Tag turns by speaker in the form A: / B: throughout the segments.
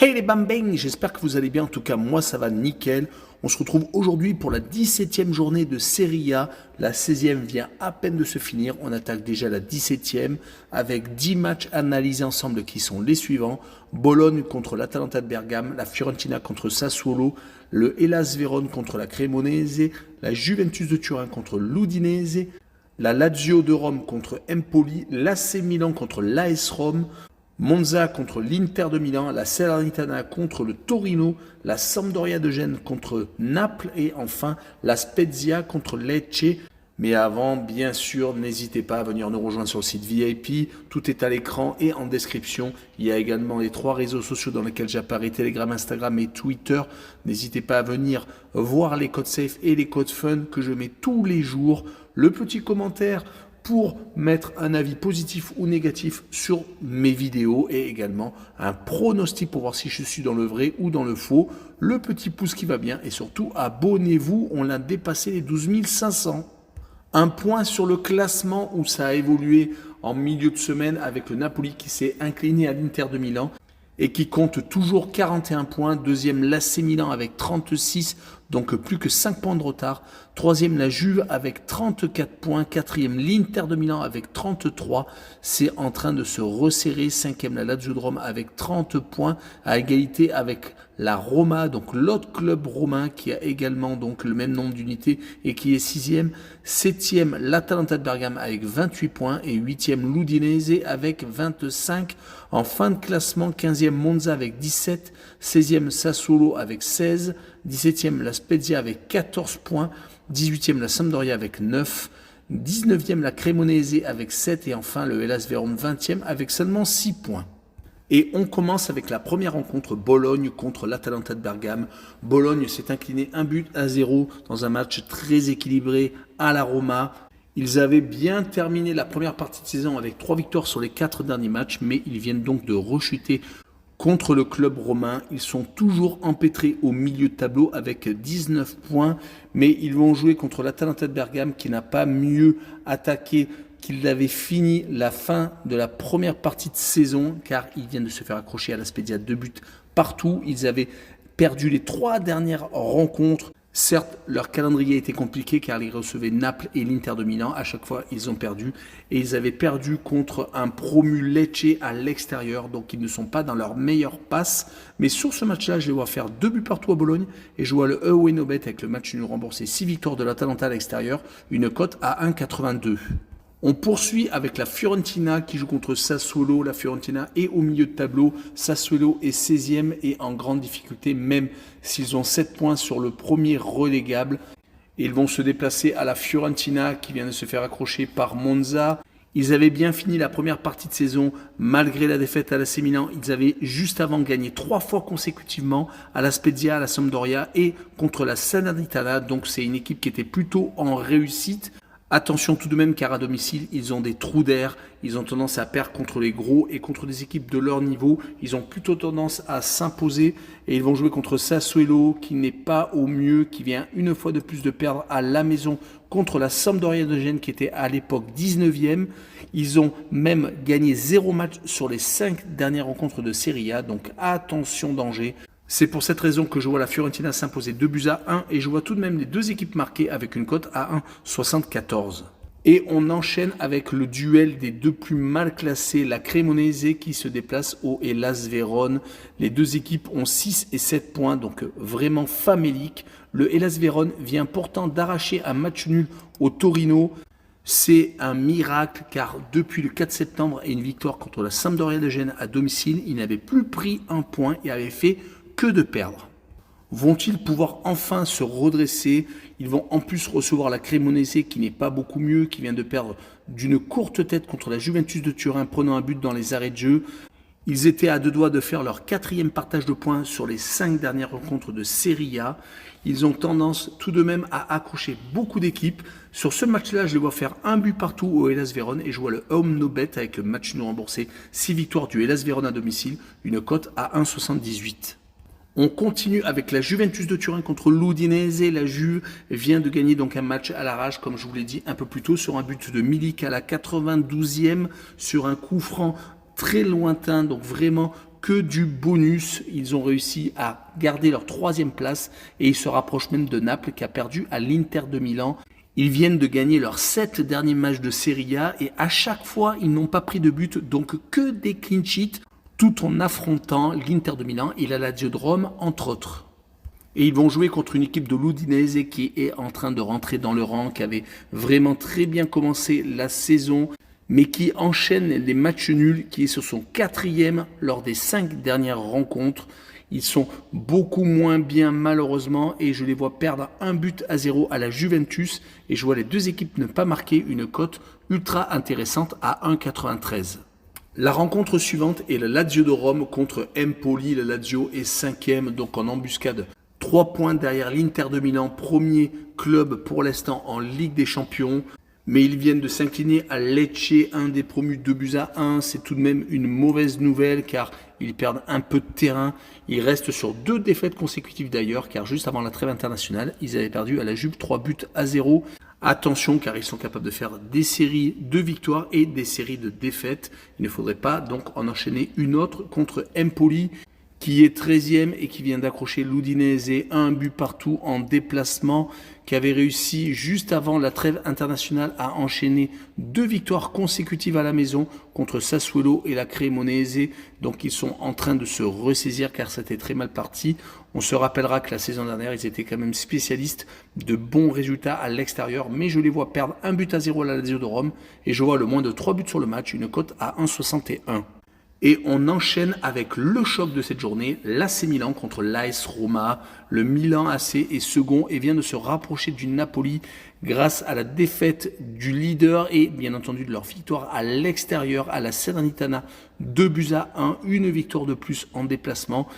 A: Hey les bambins, j'espère que vous allez bien, en tout cas moi ça va nickel. On se retrouve aujourd'hui pour la 17e journée de Serie A, la 16e vient à peine de se finir, on attaque déjà la 17e avec 10 matchs analysés ensemble qui sont les suivants. Bologne contre l'Atalanta de Bergame, la Fiorentina contre Sassuolo, le Hellas Vérone contre la Cremonese, la Juventus de Turin contre l'Udinese, la Lazio de Rome contre Empoli, l'AC Milan contre l'AS Rome, Monza contre l'Inter de Milan, la Salernitana contre le Torino, la Sampdoria de Gênes contre Naples et enfin la Spezia contre Lecce. Mais avant, bien sûr, n'hésitez pas à venir nous rejoindre sur le site VIP. Tout est à l'écran et en description. Il y a également les 3 réseaux sociaux dans lesquels j'apparais, Telegram, Instagram et Twitter. N'hésitez pas à venir voir les codes safe et les codes fun que je mets tous les jours. Le petit commentaire pour mettre un avis positif ou négatif sur mes vidéos et également un pronostic pour voir si je suis dans le vrai ou dans le faux. Le petit pouce qui va bien et surtout abonnez-vous, on a dépassé les 12 500. Un point sur le classement où ça a évolué en milieu de semaine avec le Napoli qui s'est incliné à l'Inter de Milan et qui compte toujours 41 points. Deuxième, l'AC Milan avec 36, donc plus que 5 points de retard. Troisième, la Juve avec 34 points. Quatrième, l'Inter de Milan avec 33. C'est en train de se resserrer. Cinquième, la Lazio de Rome avec 30 points, à égalité avec la Roma, donc l'autre club romain qui a également donc le même nombre d'unités et qui est sixième. Septième, l'Atalanta de Bergame avec 28 points et huitième, l'Udinese avec 25. En fin de classement, 15e, Monza avec 17. 16e, Sassuolo avec 16. 17e, la Spezia avec 14 points. 18e, la Sampdoria avec 9. 19e, la Cremonese avec 7. Et enfin, le Hellas Vérone 20e avec seulement 6 points. Et on commence avec la première rencontre, Bologne contre l'Atalanta de Bergame. Bologne s'est incliné 1-0 dans un match très équilibré à la Roma. Ils avaient bien terminé la première partie de saison avec 3 victoires sur les 4 derniers matchs, mais ils viennent donc de rechuter contre le club romain. Ils sont toujours empêtrés au milieu de tableau avec 19 points, mais ils vont jouer contre l'Atalanta de Bergame qui n'a pas mieux attaqué qu'il avait fini la fin de la première partie de saison, car ils viennent de se faire accrocher à la Spezia 2 buts partout. Ils avaient perdu les 3 dernières rencontres. Certes, leur calendrier était compliqué car ils recevaient Naples et l'Inter de Milan. À chaque fois, ils ont perdu. Et ils avaient perdu contre un promu Lecce à l'extérieur. Donc, ils ne sont pas dans leur meilleure passe. Mais sur ce match-là, je les vois faire 2 buts partout à Bologne. Et je vois le Away No Bet avec le match nul remboursé. 6 victoires de l'Atalanta à l'extérieur. Une cote à 1,82. On poursuit avec la Fiorentina qui joue contre Sassuolo. La Fiorentina est au milieu de tableau. Sassuolo est 16e et en grande difficulté, même s'ils ont 7 points sur le premier relégable. Ils vont se déplacer à la Fiorentina qui vient de se faire accrocher par Monza. Ils avaient bien fini la première partie de saison malgré la défaite à l'AC Milan. Ils avaient juste avant gagné 3 fois consécutivement à la Spezia, à la Sampdoria et contre la Salernitana. Donc c'est une équipe qui était plutôt en réussite. Attention tout de même car à domicile, ils ont des trous d'air, ils ont tendance à perdre contre les gros et contre des équipes de leur niveau. Ils ont plutôt tendance à s'imposer et ils vont jouer contre Sassuolo qui n'est pas au mieux, qui vient une fois de plus de perdre à la maison contre la Sampdoria de Gênes qui était à l'époque 19e. Ils ont même gagné 0 match sur les 5 dernières rencontres de Serie A, donc attention danger. C'est pour cette raison que je vois la Fiorentina s'imposer 2-1 et je vois tout de même les 2 équipes marquées avec une cote à 1,74. Et on enchaîne avec le duel des 2 plus mal classés, la Cremonese qui se déplace au Hellas Vérone. Les 2 équipes ont 6 et 7 points, donc vraiment famélique. Le Hellas Vérone vient pourtant d'arracher un match nul au Torino. C'est un miracle car depuis le 4 septembre et une victoire contre la Sampdoria de Gênes à domicile, il n'avait plus pris un point et avait fait que de perdre. Vont-ils pouvoir enfin se redresser? Ils vont en plus recevoir la Cremonese qui n'est pas beaucoup mieux, qui vient de perdre d'une courte tête contre la Juventus de Turin, prenant un but dans les arrêts de jeu. Ils étaient à 2 doigts de faire leur 4e partage de points sur les 5 dernières rencontres de Serie A. Ils ont tendance tout de même à accrocher beaucoup d'équipes. Sur ce match-là, je les vois faire un but partout au Hellas Vérone et je vois le Home No Bet avec le match nul remboursé. 6 victoires du Hellas Vérone à domicile, une cote à 1,78. On continue avec la Juventus de Turin contre l'Udinese. La Juve vient de gagner donc un match à l'arrache, comme je vous l'ai dit un peu plus tôt, sur un but de Milik à la 92e, sur un coup franc très lointain, donc vraiment que du bonus. Ils ont réussi à garder leur 3e place et ils se rapprochent même de Naples qui a perdu à l'Inter de Milan. Ils viennent de gagner leurs 7 derniers matchs de Serie A et à chaque fois, ils n'ont pas pris de but, donc que des clean sheets, tout en affrontant l'Inter de Milan et la Lazio de Rome, entre autres. Et ils vont jouer contre une équipe de l'Udinese qui est en train de rentrer dans le rang, qui avait vraiment très bien commencé la saison, mais qui enchaîne les matchs nuls, qui est sur son 4e lors des 5 dernières rencontres. Ils sont beaucoup moins bien malheureusement et je les vois perdre 1-0 à la Juventus et je vois les deux équipes ne pas marquer, une cote ultra intéressante à 1,93. La rencontre suivante est le Lazio de Rome contre Empoli. Le Lazio est 5e, donc en embuscade. 3 points derrière l'Inter de Milan, premier club pour l'instant en Ligue des Champions. Mais ils viennent de s'incliner à Lecce, un des promus 2-1. C'est tout de même une mauvaise nouvelle car ils perdent un peu de terrain. Ils restent sur 2 défaites consécutives d'ailleurs car juste avant la trêve internationale, ils avaient perdu à la Juve 3-0. Attention car ils sont capables de faire des séries de victoires et des séries de défaites. Il ne faudrait pas donc en enchaîner une autre contre Empoli qui est 13e et qui vient d'accrocher l'Udinese, 1 but partout en déplacement, qui avait réussi juste avant la trêve internationale à enchaîner 2 victoires consécutives à la maison contre Sassuolo et la Cremonese. Donc ils sont en train de se ressaisir car c'était très mal parti. On se rappellera que la saison dernière, ils étaient quand même spécialistes de bons résultats à l'extérieur, mais je les vois perdre 1-0 à la Lazio de Rome et je vois le moins de 3 buts sur le match, une cote à 1,61. Et on enchaîne avec le choc de cette journée, l'AC Milan contre l'AS Roma. Le Milan AC est second et vient de se rapprocher du Napoli grâce à la défaite du leader et bien entendu de leur victoire à l'extérieur à la Salernitana, 2-1, une victoire de plus en déplacement.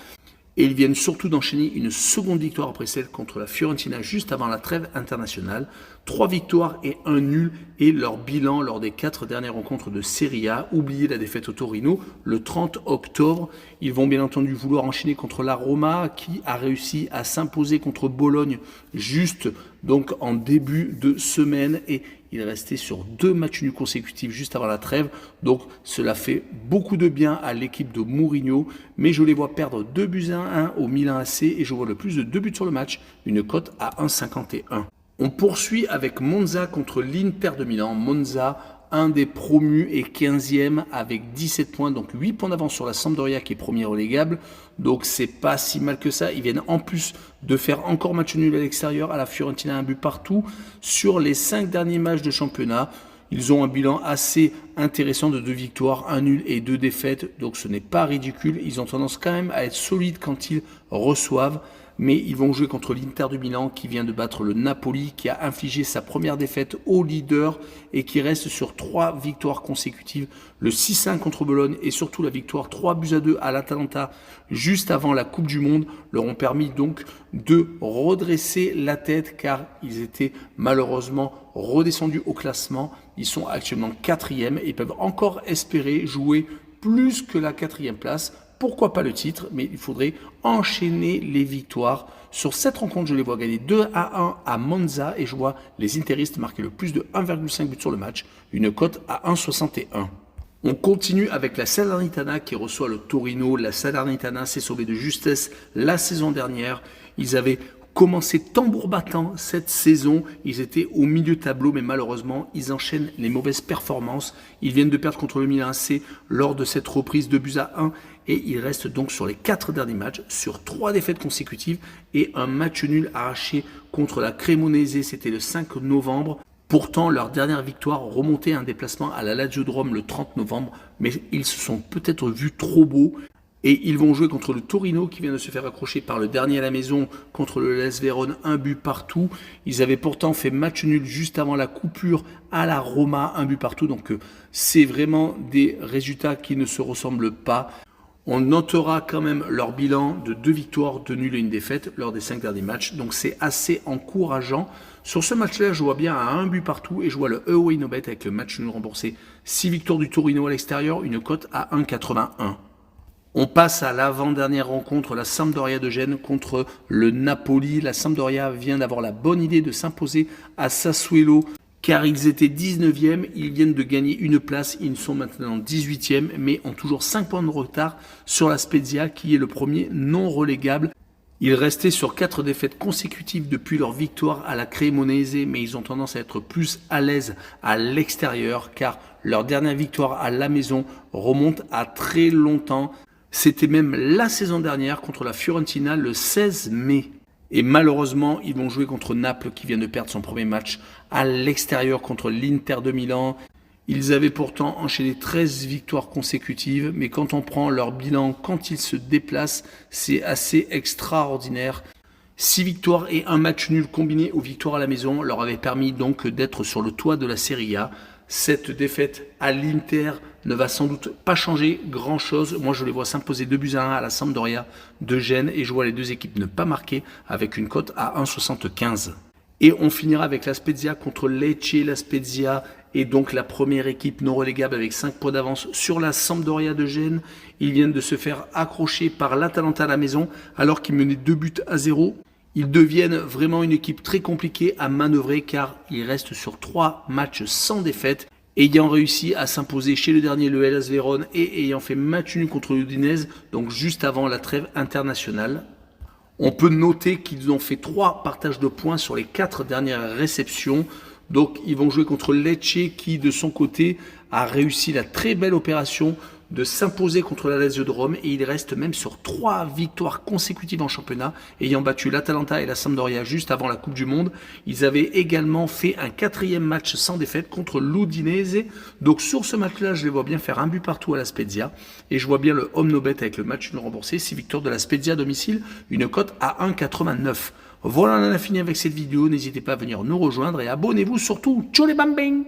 A: Et ils viennent surtout d'enchaîner une seconde victoire après celle contre la Fiorentina juste avant la trêve internationale. 3 victoires et 1 nul et leur bilan lors des 4 dernières rencontres de Serie A. Oubliez la défaite au Torino le 30 octobre. Ils vont bien entendu vouloir enchaîner contre la Roma qui a réussi à s'imposer contre Bologne juste donc en début de semaine et il restait sur 2 matchs nuls consécutifs juste avant la trêve. Donc cela fait beaucoup de bien à l'équipe de Mourinho. Mais je les vois perdre 2-1 au Milan AC et je vois le plus de 2 buts sur le match. Une cote à 1,51. On poursuit avec Monza contre l'Inter de Milan. Monza, un des promus et 15e avec 17 points, donc 8 points d'avance sur la Sampdoria qui est première relégable. Donc c'est pas si mal que ça. Ils viennent en plus de faire encore match nul à l'extérieur à la Fiorentina, 1 but partout. Sur les 5 derniers matchs de championnat, ils ont un bilan assez intéressant de 2 victoires, 1 nul et 2 défaites. Donc ce n'est pas ridicule. Ils ont tendance quand même à être solides quand ils reçoivent. Mais ils vont jouer contre l'Inter de Milan qui vient de battre le Napoli, qui a infligé sa première défaite au leader et qui reste sur 3 victoires consécutives. Le 6-1 contre Bologne et surtout la victoire 3-2 à l'Atalanta juste avant la Coupe du Monde leur ont permis donc de redresser la tête car ils étaient malheureusement redescendus au classement. Ils sont actuellement 4e et peuvent encore espérer jouer plus que la 4e place. Pourquoi pas le titre, mais il faudrait enchaîner les victoires. Sur cette rencontre, je les vois gagner 2-1 à Monza et je vois les Interistes marquer le plus de 1,5 but sur le match, une cote à 1,61. On continue avec la Salernitana qui reçoit le Torino. La Salernitana s'est sauvée de justesse la saison dernière. Ils avaient commencé tambour battant cette saison. Ils étaient au milieu de tableau, mais malheureusement, ils enchaînent les mauvaises performances. Ils viennent de perdre contre le Milan AC lors de cette reprise 2-1 et ils restent donc sur les 4 derniers matchs, sur 3 défaites consécutives et un match nul arraché contre la Cremonese, c'était le 5 novembre. Pourtant, leur dernière victoire remontait à un déplacement à la Lazio de Rome le 30 novembre, mais ils se sont peut-être vus trop beaux. Et ils vont jouer contre le Torino qui vient de se faire accrocher par le dernier à la maison contre le Hellas Vérone, 1 but partout. Ils avaient pourtant fait match nul juste avant la coupure à la Roma, 1 but partout. Donc c'est vraiment des résultats qui ne se ressemblent pas. On notera quand même leur bilan de 2 victoires, 2 nuls et 1 défaite lors des 5 derniers matchs. Donc c'est assez encourageant. Sur ce match-là, je vois bien à 1 but partout et je vois le Away No Bet avec le match nul remboursé. 6 victoires du Torino à l'extérieur, une cote à 1,81. On passe à l'avant-dernière rencontre, la Sampdoria de Gênes contre le Napoli. La Sampdoria vient d'avoir la bonne idée de s'imposer à Sassuolo car ils étaient 19e, ils viennent de gagner une place, ils sont maintenant 18e mais ont toujours 5 points de retard sur la Spezia qui est le premier non relégable. Ils restaient sur 4 défaites consécutives depuis leur victoire à la Cremonese, mais ils ont tendance à être plus à l'aise à l'extérieur car leur dernière victoire à la maison remonte à très longtemps. C'était même la saison dernière contre la Fiorentina le 16 mai. Et malheureusement, ils vont jouer contre Naples qui vient de perdre son premier match à l'extérieur contre l'Inter de Milan. Ils avaient pourtant enchaîné 13 victoires consécutives, mais quand on prend leur bilan quand ils se déplacent, c'est assez extraordinaire. 6 victoires et un match nul combinés aux victoires à la maison leur avaient permis donc d'être sur le toit de la Serie A. Cette défaite à l'Inter ne va sans doute pas changer grand-chose. Moi, je les vois s'imposer 2-1 à la Sampdoria de Gênes et je vois les deux équipes ne pas marquer avec une cote à 1,75. Et on finira avec la Spezia contre Lecce. La Spezia est donc la première équipe non relégable avec 5 points d'avance sur la Sampdoria de Gênes. Ils viennent de se faire accrocher par l'Atalanta à la maison alors qu'ils menaient 2-0. Ils deviennent vraiment une équipe très compliquée à manœuvrer car ils restent sur 3 matchs sans défaite, ayant réussi à s'imposer chez le dernier le Hellas Vérone et ayant fait match nul contre l'Udinese, donc juste avant la trêve internationale. On peut noter qu'ils ont fait 3 partages de points sur les 4 dernières réceptions. Donc ils vont jouer contre Lecce qui de son côté a réussi la très belle opération de s'imposer contre la Lazio de Rome et il reste même sur 3 victoires consécutives en championnat, ayant battu l'Atalanta et la Sampdoria juste avant la Coupe du Monde. Ils avaient également fait un 4e match sans défaite contre l'Udinese. Donc sur ce match-là, je les vois bien faire un but partout à la Spezia et je vois bien le home no bet avec le match nul remboursé, 6 victoires de la Spezia à domicile, une cote à 1,89. Voilà, on en a fini avec cette vidéo. N'hésitez pas à venir nous rejoindre et abonnez-vous surtout. Ciao les bambins!